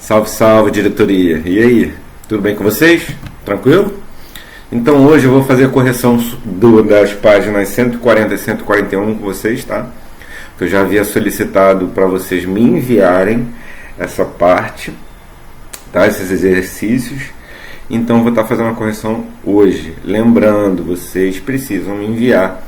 Salve, salve, diretoria! E aí, tudo bem com vocês? Tranquilo? Então hoje eu vou fazer a correção das páginas 140 e 141 com vocês, tá? Que eu já havia solicitado para vocês me enviarem essa parte, tá? Esses exercícios. Então vou estar fazendo a correção hoje. Lembrando, vocês precisam me enviar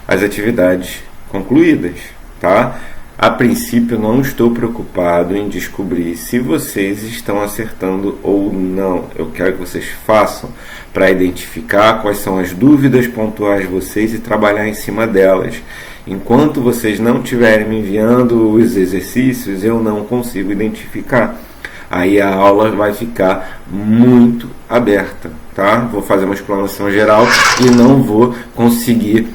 as atividades concluídas, tá? A princípio não estou preocupado em descobrir se vocês estão acertando ou não. Eu quero que vocês façam para identificar quais são as dúvidas pontuais de vocês e trabalhar em cima delas. Enquanto vocês não estiverem me enviando os exercícios, eu não consigo identificar. Aí a aula vai ficar muito aberta, tá? Vou fazer uma explanação geral e não vou conseguir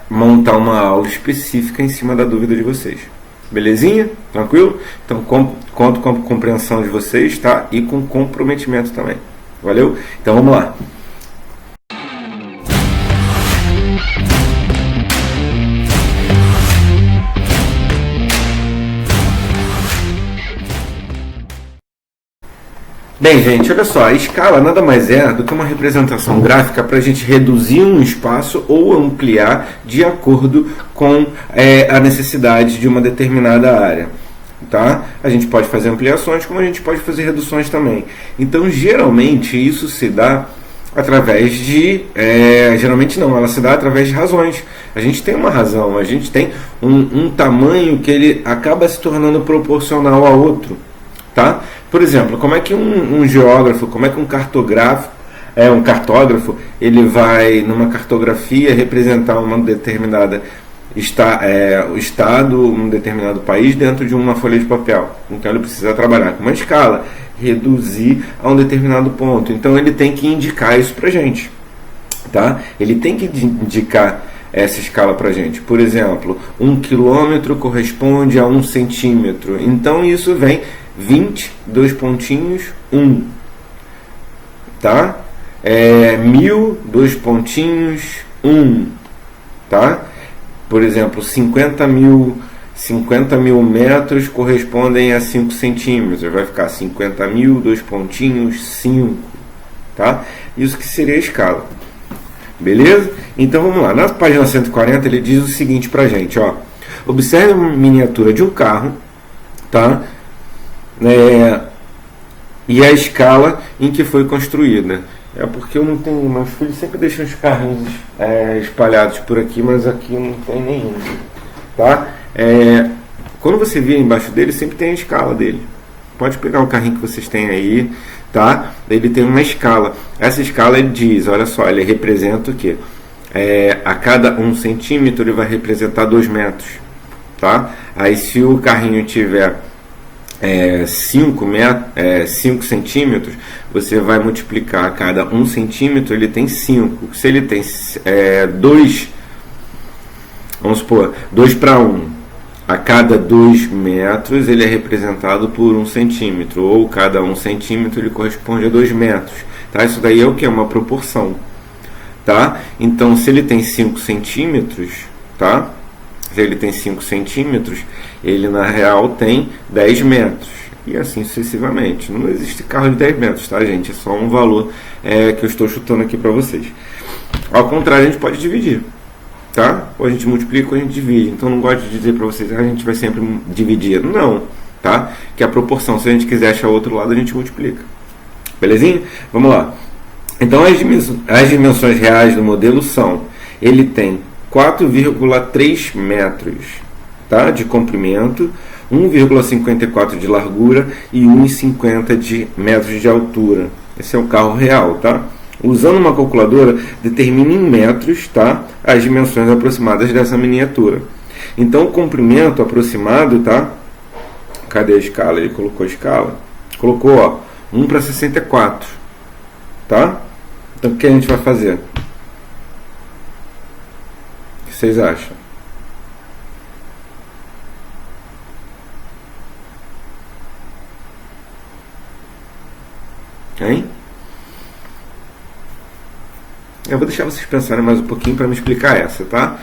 montar uma aula específica em cima da dúvida de vocês. Belezinha? Tranquilo? Então conto com a compreensão de vocês, tá? E com comprometimento também. Valeu? Então vamos lá. Bem, gente, olha só, a escala nada mais é do que uma representação gráfica para a gente reduzir um espaço ou ampliar de acordo com a necessidade de uma determinada área. Tá? A gente pode fazer ampliações, como a gente pode fazer reduções também. Então, geralmente, isso se dá através de... geralmente não, ela se dá através de razões. A gente tem uma razão, a gente tem um tamanho que ele acaba se tornando proporcional a outro. Tá? Por exemplo, como é que um geógrafo, como é que um cartógrafo, ele vai numa cartografia representar uma determinada o estado, um determinado país dentro de uma folha de papel? Então ele precisa trabalhar com uma escala, reduzir a um determinado ponto. Então ele tem que indicar isso pra gente, tá? Ele tem que indicar essa escala pra gente. Por exemplo, 1 quilômetro corresponde a 1 centímetro. Então isso vem 20, 2 pontinhos, 1. Tá? 1000, 2 pontinhos, 1. Tá? Por exemplo, 50 mil metros correspondem a 5 centímetros. Vai ficar 50 mil, 2 pontinhos, 5. Tá? Isso que seria a escala. Beleza? Então vamos lá. Na página 140 ele diz o seguinte pra gente. Ó. Observe a miniatura de um carro. Tá? E a escala em que foi construída. É porque eu não tenho, meus filhos sempre deixam os carrinhos espalhados por aqui, mas aqui não tem nenhum, tá? Quando você vir embaixo dele, sempre tem a escala dele. Pode pegar o carrinho que vocês têm aí, tá? Ele tem uma escala. Essa escala ele diz, olha só, ele representa o quê? A cada 1 centímetro ele vai representar 2 metros, tá? Aí se o carrinho tiver 5 centímetros, você vai multiplicar a cada 1 centímetro, ele tem 5. Se ele tem 2, vamos supor, 2 para 1, a cada 2 metros ele é representado por 1 centímetro, ou cada 1 centímetro ele corresponde a 2 metros. Tá? Isso daí é o que? É uma proporção. Tá? Então, se ele tem 5 centímetros, tá? Se ele tem 5 centímetros, ele na real tem 10 metros. E assim sucessivamente. Não existe carro de 10 metros, tá, gente? É só um valor que eu estou chutando aqui para vocês. Ao contrário, a gente pode dividir. Tá? Ou a gente multiplica ou a gente divide. Então não gosto de dizer para vocês que a gente vai sempre dividir. Não. Tá? Que a proporção, se a gente quiser achar outro lado, a gente multiplica. Belezinha? Vamos lá. Então as dimensões reais do modelo são: ele tem 4,3 metros, tá? De comprimento, 1,54 de largura e 1,50 de metros de altura. Esse é o carro real, tá? Usando uma calculadora, determine em metros, tá? As dimensões aproximadas dessa miniatura. Então o comprimento aproximado, tá? Cadê a escala? Ele colocou a escala. Colocou, ó, 1 para 64, tá? Então o que a gente vai fazer? O que vocês acham? Hein? Eu vou deixar vocês pensarem mais um pouquinho para me explicar essa, tá?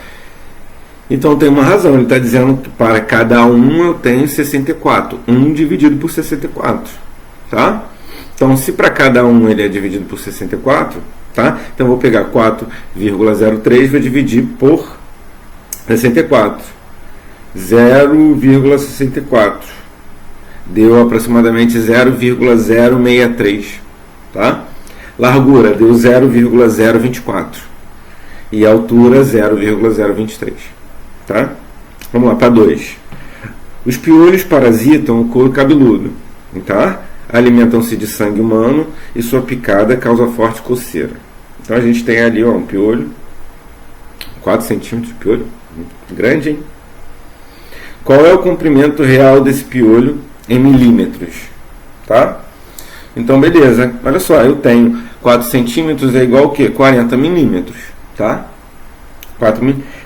Então tem uma razão, ele está dizendo que para cada um eu tenho 64. 1 dividido por 64. Tá? Então se para cada um ele é dividido por 64, tá? Então eu vou pegar 4,03 e vou dividir por 64. 0,64. Deu aproximadamente 0,063. Tá? Largura deu 0,024. E altura 0,023. Tá? Vamos lá, para 2. Os piolhos parasitam o couro cabeludo. Tá? Alimentam-se de sangue humano e sua picada causa forte coceira. Então a gente tem ali um piolho, 4 centímetros de piolho, grande, hein? Qual é o comprimento real desse piolho em milímetros? Tá? Então beleza, olha só, eu tenho 4 centímetros é igual ao quê? 40 milímetros. Tá?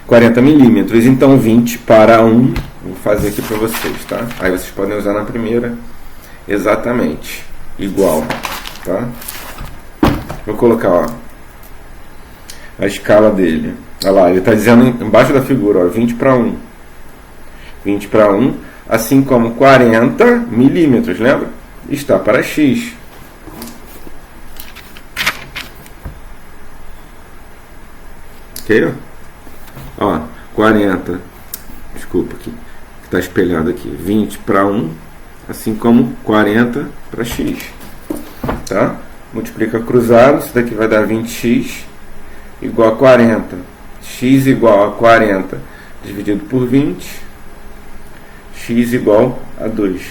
40 milímetros, então 20 para 1, vou fazer aqui para vocês, tá? Aí vocês podem usar na primeira, exatamente, igual, tá? Vou colocar, ó, a escala dele, olha lá, ele está dizendo embaixo da figura, ó, 20 para 1, 20 para 1, assim como 40 milímetros, lembra? Está para x. Ok, ó, 40, desculpa aqui, que está espelhado aqui, 20 para 1, assim como 40 para x, tá? Multiplica cruzado, isso daqui vai dar 20x igual a 40, x igual a 40 dividido por 20, x igual a 2.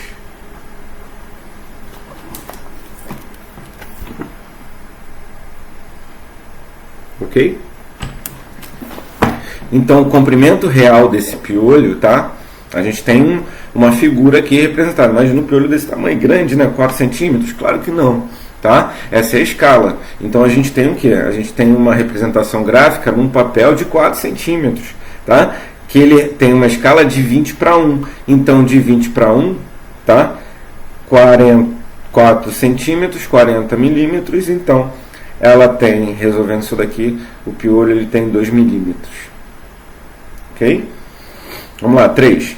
Ok? Então, o comprimento real desse piolho, tá? A gente tem uma figura aqui representada. Imagina um piolho desse tamanho, grande, né? 4 centímetros? Claro que não, tá? Essa é a escala. Então, a gente tem o quê? A gente tem uma representação gráfica num papel de 4 centímetros, tá? Que ele tem uma escala de 20 para 1. Então, de 20 para 1, tá? 4 centímetros, 40 milímetros. Então, ela tem, resolvendo isso daqui, o piolho ele tem 2 milímetros. Ok? Vamos lá, 3.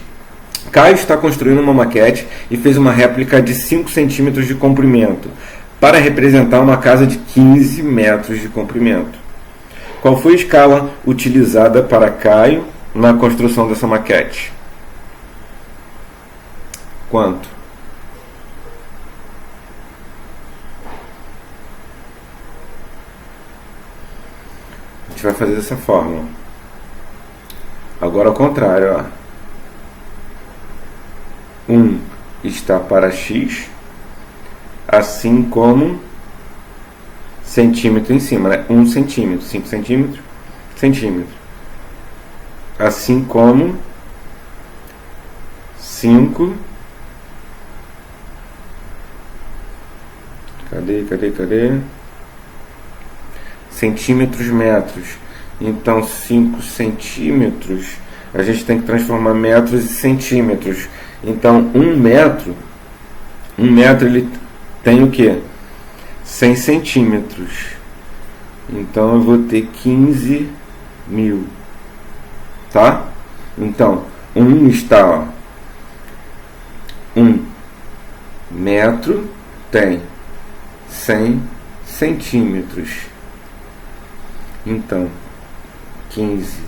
Caio está construindo uma maquete e fez uma réplica de 5 centímetros de comprimento para representar uma casa de 15 metros de comprimento. Qual foi a escala utilizada para Caio na construção dessa maquete? Quanto? A gente vai fazer dessa forma. Agora ao contrário, ó. 1 está para x, assim como centímetro em cima, né? 1 centímetro, 5 centímetros, centímetro. Assim como 5. Cadê? Centímetros, metros. Então, 5 centímetros, a gente tem que transformar metros em centímetros. Então, 1 metro ele tem o quê? 100 centímetros. Então, eu vou ter 15 mil. Tá? Então, 1 está, ó, 1 metro tem 100 centímetros. Então, 15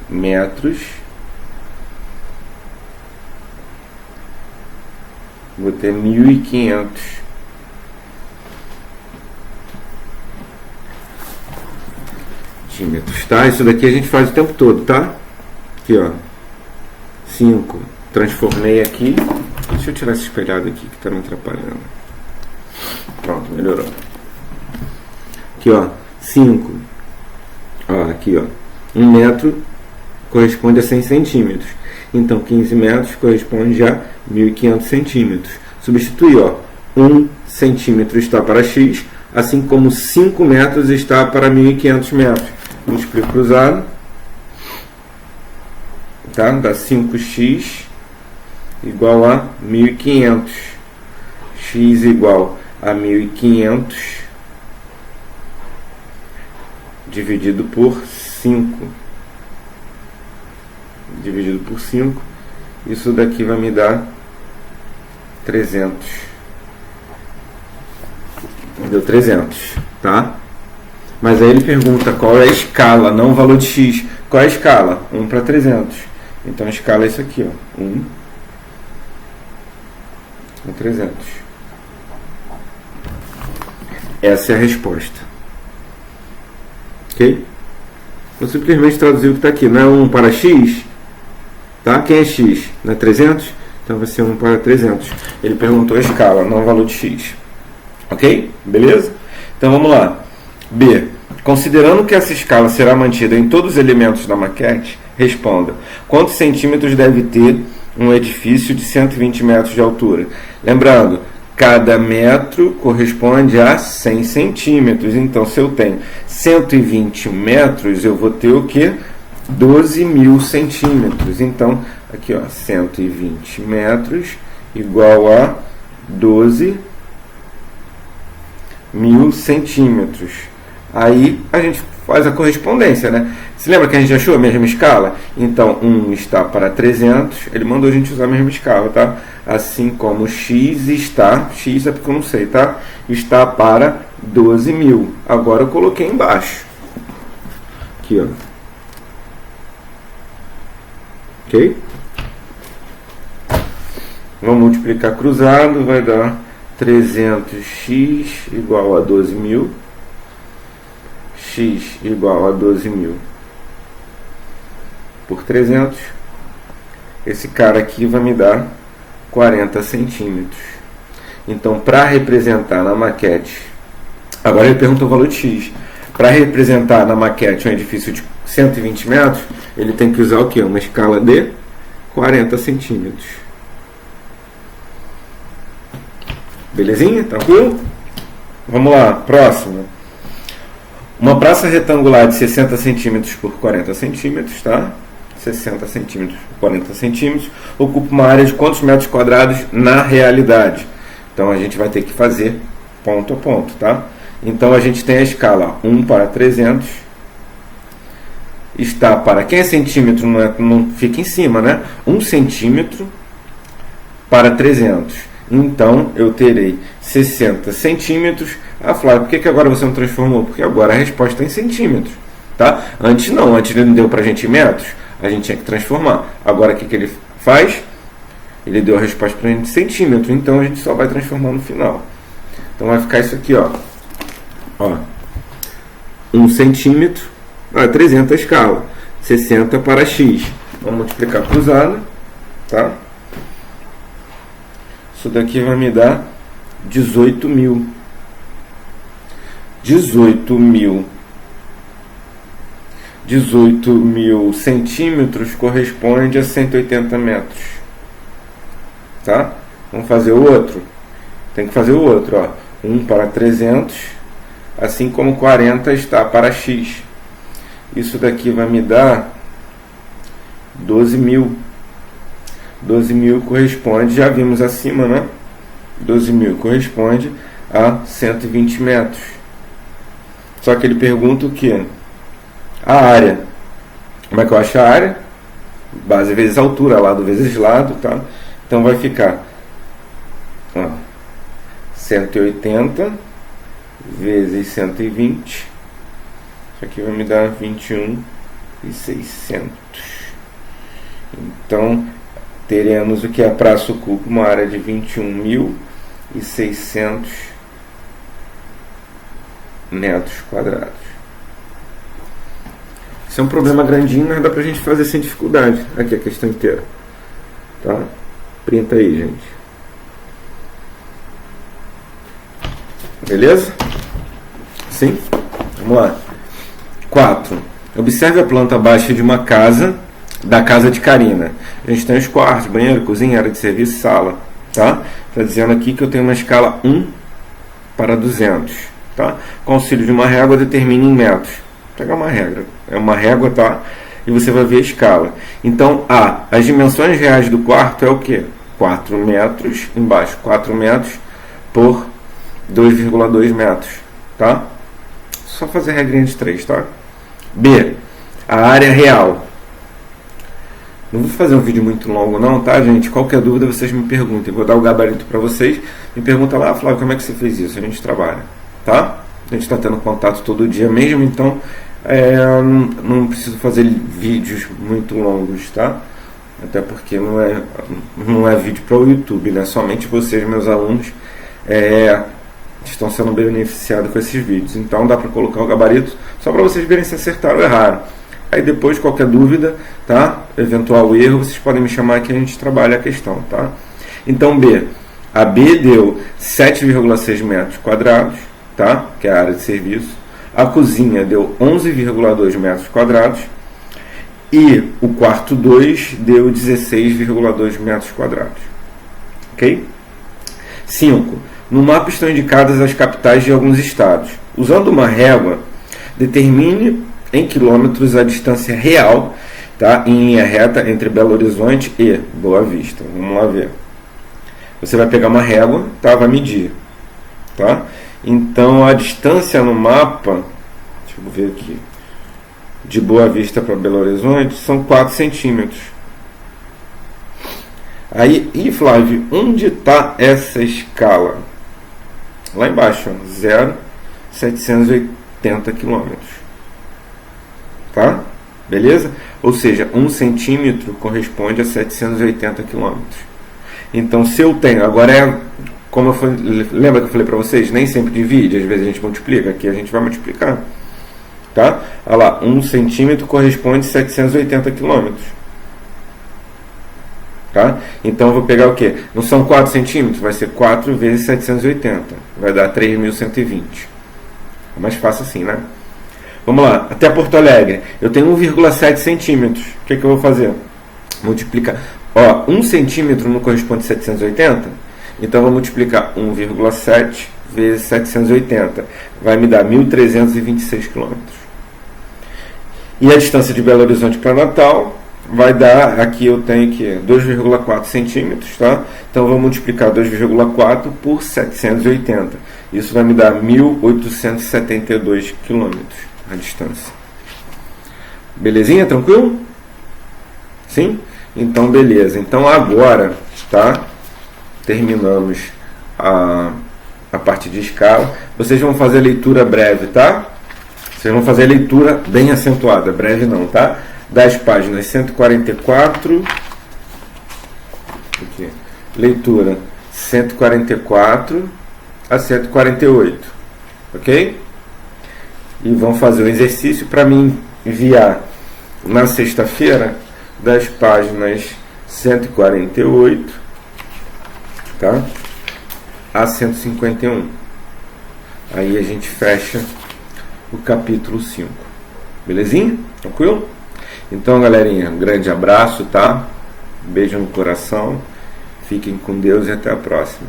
metros, vou ter 1.500 centímetros, tá? Isso daqui a gente faz o tempo todo, tá? Aqui, ó, 5, transformei aqui, deixa eu tirar esse espelhado aqui que tá me atrapalhando. Pronto, melhorou. Aqui, ó, 5, ó, aqui, ó, 1 metro corresponde a 100 centímetros. Então, 15 metros corresponde a 1.500 centímetros. Substituir, ó, 1 centímetro está para x, assim como 5 metros está para 1.500 metros. Multiplico cruzado, tá? Dá 5x igual a 1.500. X igual a 1.500 dividido por 5. dividido por 5, isso daqui vai me dar 300. Deu 300, tá? Mas aí ele pergunta qual é a escala, não o valor de x. Qual é a escala? 1 para 300. Então a escala é isso aqui, ó. 1 para 300. Essa é a resposta. Ok? Vou simplesmente traduzir o que está aqui. Não é 1 para x? Tá? Quem é x? Não é 300? Então vai ser 1 para 300. Ele perguntou a escala, não o valor de x. Ok? Beleza? Então vamos lá. B. Considerando que essa escala será mantida em todos os elementos da maquete, responda: quantos centímetros deve ter um edifício de 120 metros de altura? Lembrando, cada metro corresponde a 100 centímetros. Então, se eu tenho 120 metros, eu vou ter o quê? 12.000 centímetros. Então, aqui, ó, 120 metros igual a 12.000 centímetros. Aí a gente faz a correspondência, né? Se lembra que a gente achou a mesma escala? Então, 1 está para 300, ele mandou a gente usar a mesma escala, tá? Assim como x está, x é porque eu não sei, tá? Está para 12.000. Agora eu coloquei embaixo. Aqui, ó. Ok? Vamos multiplicar cruzado, vai dar 300x igual a 12.000. X igual a 12.000 por 300. Esse cara aqui vai me dar 40 centímetros. Então, para representar na maquete, agora ele pergunta o valor de x. Para representar na maquete um edifício de 120 metros, ele tem que usar o quê? Uma escala de 40 centímetros. Belezinha? Tranquilo? Vamos lá, próximo. Uma praça retangular de 60 centímetros por 40 centímetros, tá? 60 centímetros por 40 centímetros, ocupa uma área de quantos metros quadrados na realidade? Então a gente vai ter que fazer ponto a ponto, tá? Então a gente tem a escala 1 para 300, está para, quem é centímetro não fica em cima, né? 1 centímetro para 300. Então eu terei 60 centímetros. Ah, Flávio, por que agora você não transformou? Porque agora a resposta é em centímetros, tá? Antes não, antes ele não deu pra gente em metros, a gente tinha que transformar. Agora o que ele faz? Ele deu a resposta pra gente em centímetros, então a gente só vai transformar no final. Então vai ficar isso aqui, ó. 1 centímetro, 300 a escala, 60 para x. Vamos multiplicar cruzado, tá? Isso daqui vai me dar 18.000. 18.000 centímetros corresponde a 180 metros. Tá? Vamos fazer o outro. Tem que fazer o outro, ó. 1 para 300, assim como 40 está para x. Isso daqui vai me dar 12.000. 12.000 corresponde, já vimos acima, né? 12.000 corresponde a 120 metros. Só que ele pergunta o que? A área. Como é que eu acho a área? Base vezes altura, lado vezes lado, tá? Então vai ficar 180 vezes 120. Isso aqui vai me dar 21.600. Então teremos o que a praça ocupa uma área de 21.600 metros quadrados. Isso é um problema grandinho, mas dá pra gente fazer sem dificuldade. Aqui a questão inteira, tá? Printa aí, gente. Beleza? Sim? Vamos lá. 4. Observe a planta baixa de uma casa, da casa de Karina. A gente tem os quartos, banheiro, cozinha, área de serviço, sala, tá? Está dizendo aqui que eu tenho uma escala 1 para 200. Tá? Com auxílio de uma régua, determine em metros. Vou pegar uma regra. É uma régua, tá? E você vai ver a escala. Então, as dimensões reais do quarto é o quê? 4 metros, embaixo, 4 metros por 2,2 metros. Tá? Só fazer a regrinha de 3, tá? B. A área real. Não vou fazer um vídeo muito longo não, tá, gente? Qualquer dúvida vocês me perguntem. Vou dar o gabarito para vocês. Me pergunta lá, Flávio, como é que você fez isso? A gente trabalha, tá? A gente está tendo contato todo dia mesmo, então não preciso fazer vídeos muito longos, tá? Até porque não é vídeo para o YouTube, né? Somente vocês, meus alunos, estão sendo beneficiados com esses vídeos. Então dá para colocar o gabarito só para vocês verem se acertaram ou erraram. Aí depois, qualquer dúvida, tá? Eventual erro, vocês podem me chamar que a gente trabalha a questão, tá? Então, B. A B deu 7,6 metros quadrados, tá? Que é a área de serviço. A cozinha deu 11,2 metros quadrados. E o quarto 2 deu 16,2 metros quadrados. Ok? 5. No mapa estão indicadas as capitais de alguns estados. Usando uma régua, determine em quilômetros a distância real, tá, em linha reta entre Belo Horizonte e Boa Vista. Vamos lá ver. Você vai pegar uma régua, tá, vai medir, tá? Então a distância no mapa, deixa eu ver aqui, de Boa Vista para Belo Horizonte são 4 centímetros. Aí, e Flávio, onde está essa escala? Lá embaixo, 0,780 quilômetros. Tá? Beleza? Ou seja, 1 centímetro corresponde a 780 quilômetros. Então, se eu tenho, agora como lembra que eu falei para vocês, nem sempre divide, às vezes a gente multiplica, aqui a gente vai multiplicar. Tá? Olha lá, 1 centímetro corresponde a 780 quilômetros. Tá? Então eu vou pegar o que? Não são 4 centímetros, vai ser 4 vezes 780, vai dar 3.120. É mais fácil assim, né? Vamos lá, até Porto Alegre. Eu tenho 1,7 centímetros. O que eu vou fazer? Multiplicar. 1 centímetro não corresponde a 780? Então eu vou multiplicar 1,7 vezes 780. Vai me dar 1.326 quilômetros. E a distância de Belo Horizonte para Natal vai dar, aqui eu tenho que 2,4 centímetros, tá? Então eu vou multiplicar 2,4 por 780. Isso vai me dar 1.872 quilômetros. A distância. Belezinha? Tranquilo? Sim? Então, beleza. Então, agora, tá? Terminamos a parte de escala. Vocês vão fazer leitura breve, tá? Vocês vão fazer leitura bem acentuada. Breve não, tá? Das páginas 144. Aqui. Leitura 144 a 148. Ok? E vão fazer o exercício para me enviar na sexta-feira das páginas 148, tá, a 151. Aí a gente fecha o capítulo 5. Belezinha? Tranquilo? Então, galerinha, um grande abraço, tá? Um beijo no coração. Fiquem com Deus e até a próxima.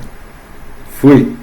Fui!